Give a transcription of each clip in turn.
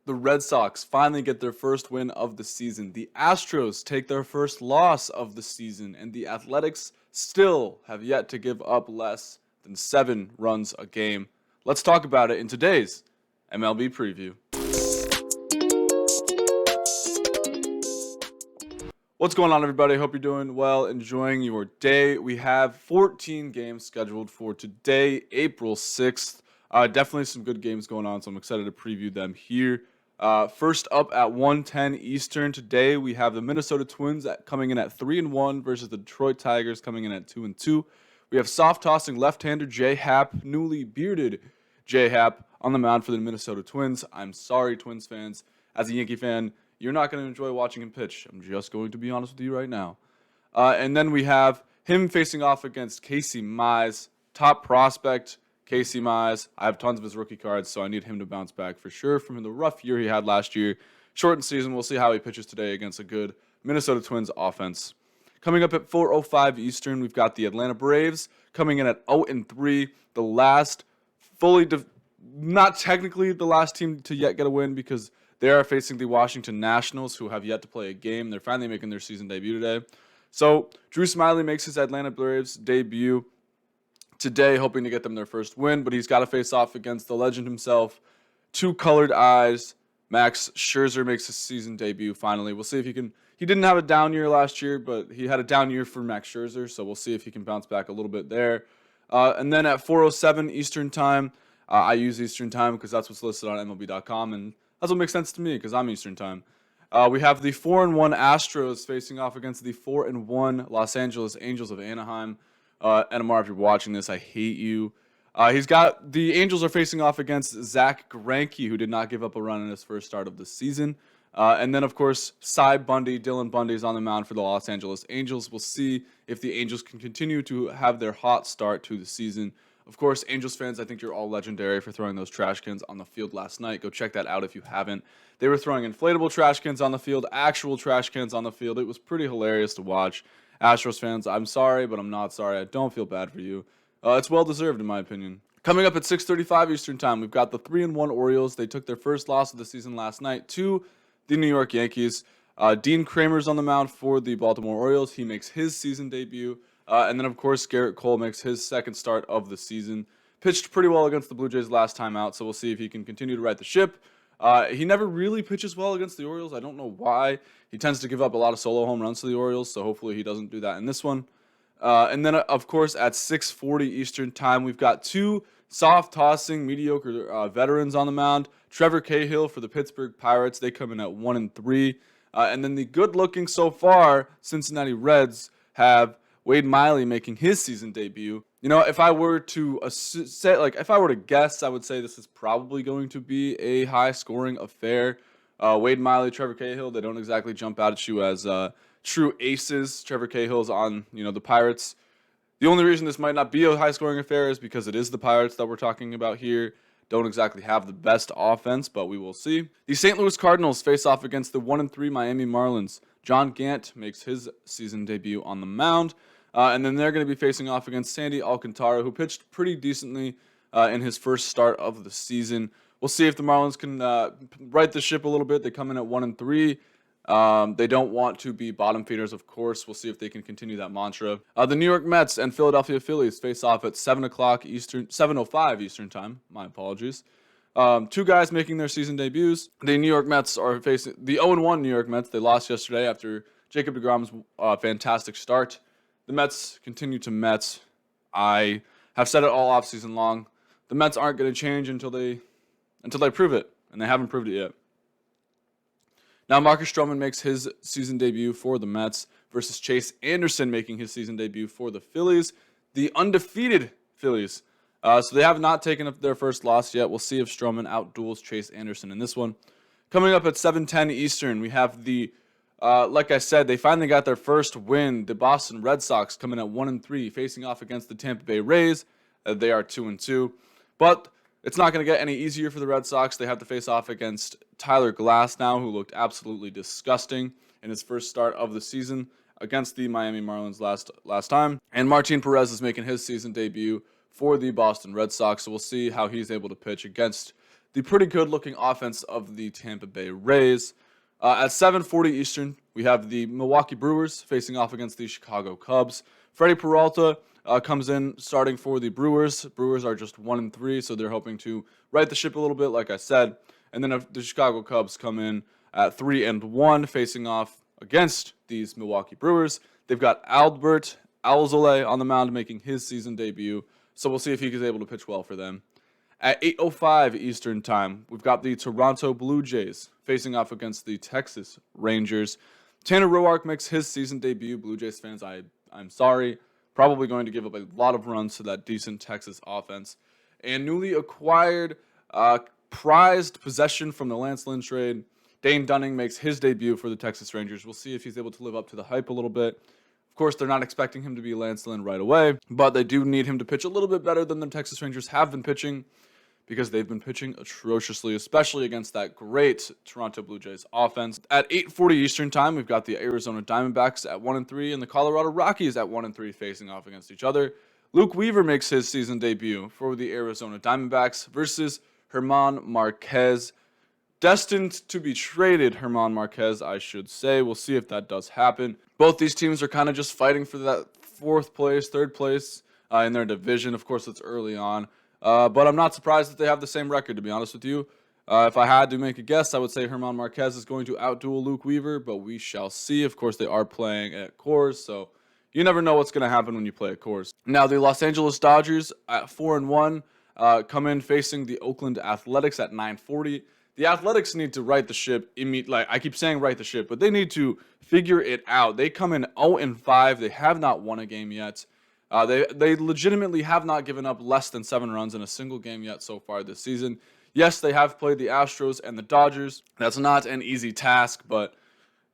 The Red Sox finally get their first win of the season. The Astros take their first loss of the season. And the Athletics still have yet to give up less than 7 runs a game. Let's talk about it in today's MLB Preview. What's going on, everybody? Hope you're doing well, enjoying your day. We have 14 games scheduled for today, April 6th. Definitely some good games going on, so I'm excited to preview them here. First up at 1:10 Eastern today, we have the Minnesota Twins coming in at 3-1 versus the Detroit Tigers coming in at 2-2. We have soft-tossing left-hander J. Happ, newly bearded J. Happ, on the mound for the Minnesota Twins. I'm sorry, Twins fans. As a Yankee fan, you're not going to enjoy watching him pitch. I'm just going to be honest with you right now. And then we have him facing off against Casey Mize, top prospect. Casey Mize. I have tons of his rookie cards, so I need him to bounce back for sure from the rough year he had last year. Shortened season, we'll see how he pitches today against a good Minnesota Twins offense. Coming up at 4:05 Eastern, we've got the Atlanta Braves coming in at 0-3, the last not technically the last team to yet get a win because they are facing the Washington Nationals, who have yet to play a game. They're finally making their season debut today. So Drew Smyly makes his Atlanta Braves debut today, hoping to get them their first win, but he's got to face off against the legend himself, two colored eyes. Max Scherzer makes his season debut finally. We'll see if he can. He didn't have a down year last year, but he had a down year for Max Scherzer, so we'll see if he can bounce back a little bit there. And then at 4:07 Eastern time, I use Eastern time because that's what's listed on MLB.com, and that's what makes sense to me because I'm Eastern time. We have the 4-1 Astros facing off against the 4-1 Los Angeles Angels of Anaheim. NMR, if you're watching this, I hate you. The Angels are facing off against Zach Greinke, who did not give up a run in his first start of the season. And then, of course, Dylan Bundy is on the mound for the Los Angeles Angels. We'll see if the Angels can continue to have their hot start to the season. Of course, Angels fans, I think you're all legendary for throwing those trash cans on the field last night. Go check that out if you haven't. They were throwing inflatable trash cans on the field, actual trash cans on the field. It was pretty hilarious to watch. Astros fans, I'm sorry, but I'm not sorry. I don't feel bad for you. It's well-deserved, in my opinion. Coming up at 6:35 Eastern time, we've got the 3-1 Orioles. They took their first loss of the season last night to the New York Yankees. Dean Kramer's on the mound for the Baltimore Orioles. He makes his season debut. And then, of course, Garrett Cole makes his second start of the season. Pitched pretty well against the Blue Jays last time out, so we'll see if he can continue to right the ship. He never really pitches well against the Orioles. I don't know why. He tends to give up a lot of solo home runs to the Orioles, so hopefully he doesn't do that in this one. And then, of course, at 6:40 Eastern time, we've got two soft-tossing, mediocre veterans on the mound. Trevor Cahill for the Pittsburgh Pirates. They come in at 1-3. And then the good-looking so far Cincinnati Reds have Wade Miley making his season debut. You know, if I were to guess, I would say this is probably going to be a high-scoring affair. Wade Miley, Trevor Cahill, they don't exactly jump out at you as true aces. Trevor Cahill's on, the Pirates. The only reason this might not be a high-scoring affair is because it is the Pirates that we're talking about here. Don't exactly have the best offense, but we will see. The St. Louis Cardinals face off against the 1-3 Miami Marlins. John Gant makes his season debut on the mound. And then they're going to be facing off against Sandy Alcantara, who pitched pretty decently in his first start of the season. We'll see if the Marlins can right the ship a little bit. They come in at 1-3. They don't want to be bottom feeders, of course. We'll see if they can continue that mantra. The New York Mets and Philadelphia Phillies face off at 7:05 Eastern time. My apologies. Two guys making their season debuts. The New York Mets are facing the 0-1 New York Mets. They lost yesterday after Jacob deGrom's fantastic start. The Mets continue to Mets. I have said it all offseason long. The Mets aren't going to change until they prove it, and they haven't proved it yet. Now Marcus Stroman makes his season debut for the Mets versus Chase Anderson making his season debut for the Phillies, the undefeated Phillies. So they have not taken up their first loss yet. We'll see if Stroman outduels Chase Anderson in this one. Coming up at 7:10 Eastern, we have like I said, they finally got their first win. The Boston Red Sox coming at 1-3, facing off against the Tampa Bay Rays. They are 2-2. But it's not going to get any easier for the Red Sox. They have to face off against Tyler Glass now, who looked absolutely disgusting in his first start of the season against the Miami Marlins last time. And Martin Perez is making his season debut for the Boston Red Sox, so we'll see how he's able to pitch against the pretty good looking offense of the Tampa Bay Rays. At 7:40 Eastern, we have the Milwaukee Brewers facing off against the Chicago Cubs. Freddie Peralta comes in starting for the Brewers. Brewers are just 1-3, so they're hoping to right the ship a little bit, like I said. And then the Chicago Cubs come in at 3-1, facing off against these Milwaukee Brewers. They've got Albert Alzolay on the mound making his season debut, so we'll see if he is able to pitch well for them. At 8:05 Eastern Time, we've got the Toronto Blue Jays facing off against the Texas Rangers. Tanner Roark makes his season debut. Blue Jays fans, I'm sorry. Probably going to give up a lot of runs to that decent Texas offense. And newly acquired, prized possession from the Lance Lynn trade, Dane Dunning makes his debut for the Texas Rangers. We'll see if he's able to live up to the hype a little bit. Of course, they're not expecting him to be Lance Lynn right away, but they do need him to pitch a little bit better than the Texas Rangers have been pitching, because they've been pitching atrociously, especially against that great Toronto Blue Jays offense. At 8:40 Eastern Time, we've got the Arizona Diamondbacks at 1-3 and the Colorado Rockies at 1-3 facing off against each other. Luke Weaver makes his season debut for the Arizona Diamondbacks versus German Marquez. Destined to be traded, German Marquez, I should say. We'll see if that does happen. Both these teams are kind of just fighting for that third place in their division. Of course, it's early on. But I'm not surprised that they have the same record, to be honest with you. If I had to make a guess, I would say German Marquez is going to outduel Luke Weaver, but we shall see. Of course, they are playing at Coors, so you never know what's going to happen when you play at Coors. Now, the Los Angeles Dodgers at 4-1 come in facing the Oakland Athletics at 9:40. The Athletics need to right the ship immediately. Like I keep saying right the ship, but they need to figure it out. They come in 0-5. They have not won a game yet. They legitimately have not given up less than 7 runs in a single game yet so far this season. Yes, they have played the Astros and the Dodgers. That's not an easy task, but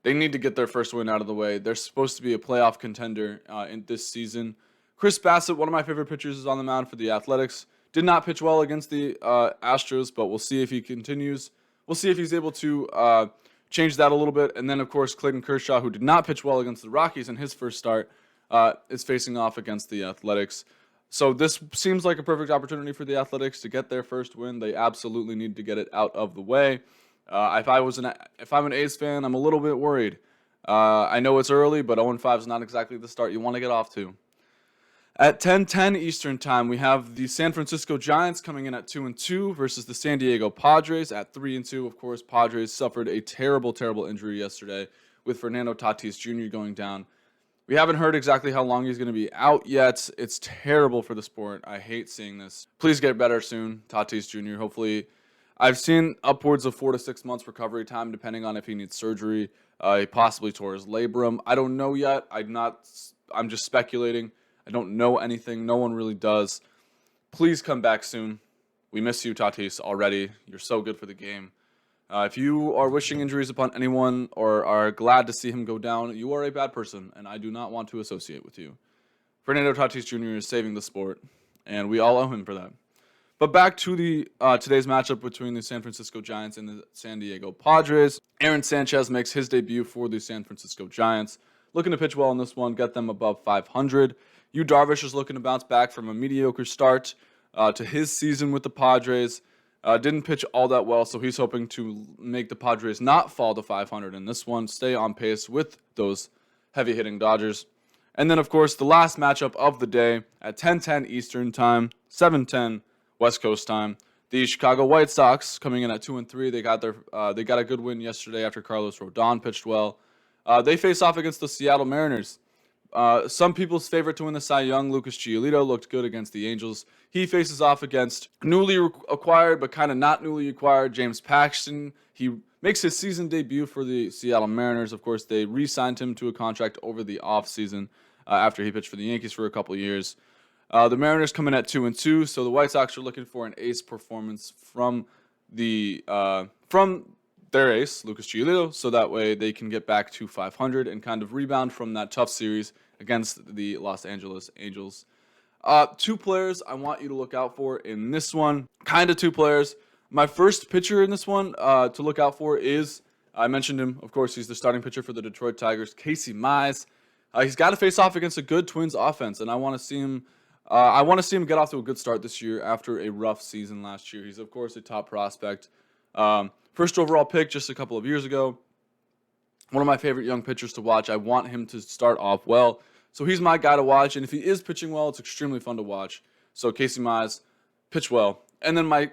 they need to get their first win out of the way. They're supposed to be a playoff contender in this season. Chris Bassett, one of my favorite pitchers, is on the mound for the Athletics. Did not pitch well against the Astros, but we'll see if he continues. We'll see if he's able to change that a little bit. And then, of course, Clayton Kershaw, who did not pitch well against the Rockies in his first start, is facing off against the Athletics. So this seems like a perfect opportunity for the Athletics to get their first win. They absolutely need to get it out of the way. If I'm an A's fan, I'm a little bit worried. I know it's early, but 0-5 is not exactly the start you want to get off to. At 10:10 Eastern Time, we have the San Francisco Giants coming in at 2-2 versus the San Diego Padres at 3-2. Of course, Padres suffered a terrible, terrible injury yesterday with Fernando Tatis Jr. going down. We haven't heard exactly how long he's going to be out yet. It's terrible for the sport. I hate seeing this. Please get better soon, Tatis Jr. Hopefully, I've seen upwards of 4 to 6 months recovery time, depending on if he needs surgery. He possibly tore his labrum. I don't know yet. I'm just speculating. I don't know anything. No one really does. Please come back soon. We miss you, Tatis, already. You're so good for the game. If you are wishing injuries upon anyone or are glad to see him go down, you are a bad person, and I do not want to associate with you. Fernando Tatis Jr. is saving the sport, and we all owe him for that. But back to the today's matchup between the San Francisco Giants and the San Diego Padres. Aaron Sanchez makes his debut for the San Francisco Giants. Looking to pitch well in this one, get them above 500. Yu Darvish is looking to bounce back from a mediocre start to his season with the Padres. Didn't pitch all that well, so he's hoping to make the Padres not fall to 500 in this one, stay on pace with those heavy-hitting Dodgers. And then, of course, the last matchup of the day at 10:10 Eastern Time, 7:10 West Coast time. The Chicago White Sox coming in at 2-3. They got a good win yesterday after Carlos Rodon pitched well. They face off against the Seattle Mariners. Some people's favorite to win the Cy Young, Lucas Giolito, looked good against the Angels. He faces off against newly acquired, but kind of not newly acquired, James Paxton. He makes his season debut for the Seattle Mariners. Of course, they re-signed him to a contract over the offseason after he pitched for the Yankees for a couple of years. The Mariners come in at 2-2, so the White Sox are looking for an ace performance from their ace, Lucas Giolito, so that way they can get back to 500 and kind of rebound from that tough series against the Los Angeles Angels. 2 players I want you to look out for in this one. Kind of 2 players. My first pitcher in this one to look out for is, I mentioned him, of course, he's the starting pitcher for the Detroit Tigers, Casey Mize. He's got to face off against a good Twins offense, and I want to see him I want to see him get off to a good start this year after a rough season last year. He's, of course, a top prospect. First overall pick just a couple of years ago. One of my favorite young pitchers to watch. I want him to start off well. So he's my guy to watch. And if he is pitching well, it's extremely fun to watch. So Casey Mize, pitch well. And then my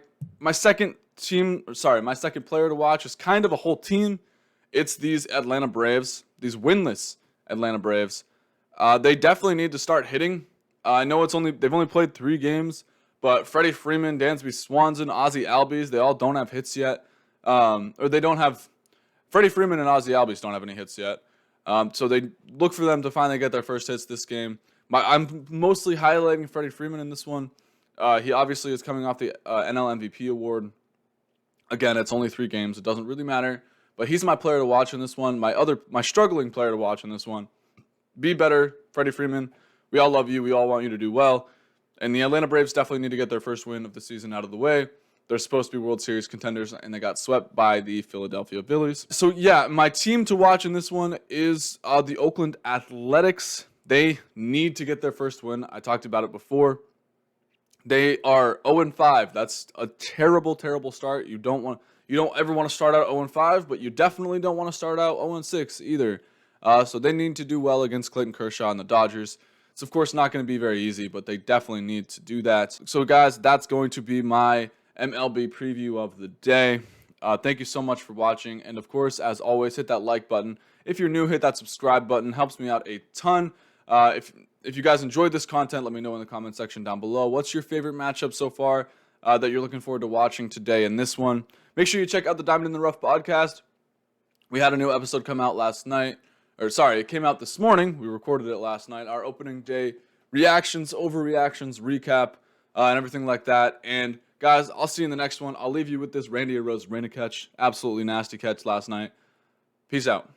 second player to watch is kind of a whole team. It's these Atlanta Braves, these winless Atlanta Braves. They definitely need to start hitting. I know they've only played 3 games, but Freddie Freeman, Dansby Swanson, Ozzie Albies, they all don't have hits yet. Freddie Freeman and Ozzie Albies don't have any hits yet. So they look for them to finally get their first hits this game. I'm mostly highlighting Freddie Freeman in this one. He obviously is coming off the NL MVP award. Again, it's only 3 games. It doesn't really matter. But he's my player to watch in this one. My struggling player to watch in this one. Be better, Freddie Freeman. We all love you. We all want you to do well. And the Atlanta Braves definitely need to get their first win of the season out of the way. They're supposed to be World Series contenders, and they got swept by the Philadelphia Phillies. So, yeah, my team to watch in this one is the Oakland Athletics. They need to get their first win. I talked about it before. They are 0-5. That's a terrible, terrible start. You don't ever want to start out 0-5, but you definitely don't want to start out 0-6 either. So they need to do well against Clayton Kershaw and the Dodgers. It's, of course, not going to be very easy, but they definitely need to do that. So, guys, that's going to be my MLB preview of the day. Thank you so much for watching. And, of course, as always, hit that like button. If you're new, hit that subscribe button. Helps me out a ton. If you guys enjoyed this content, let me know in the comment section down below. What's your favorite matchup so far that you're looking forward to watching today in this one? Make sure you check out the Diamond in the Rough podcast. We had a new episode come out last night. It came out this morning. We recorded it last night. Our opening day reactions, overreactions, recap, and everything like that. And, guys, I'll see you in the next one. I'll leave you with this Randy Arozarena catch. Absolutely nasty catch last night. Peace out.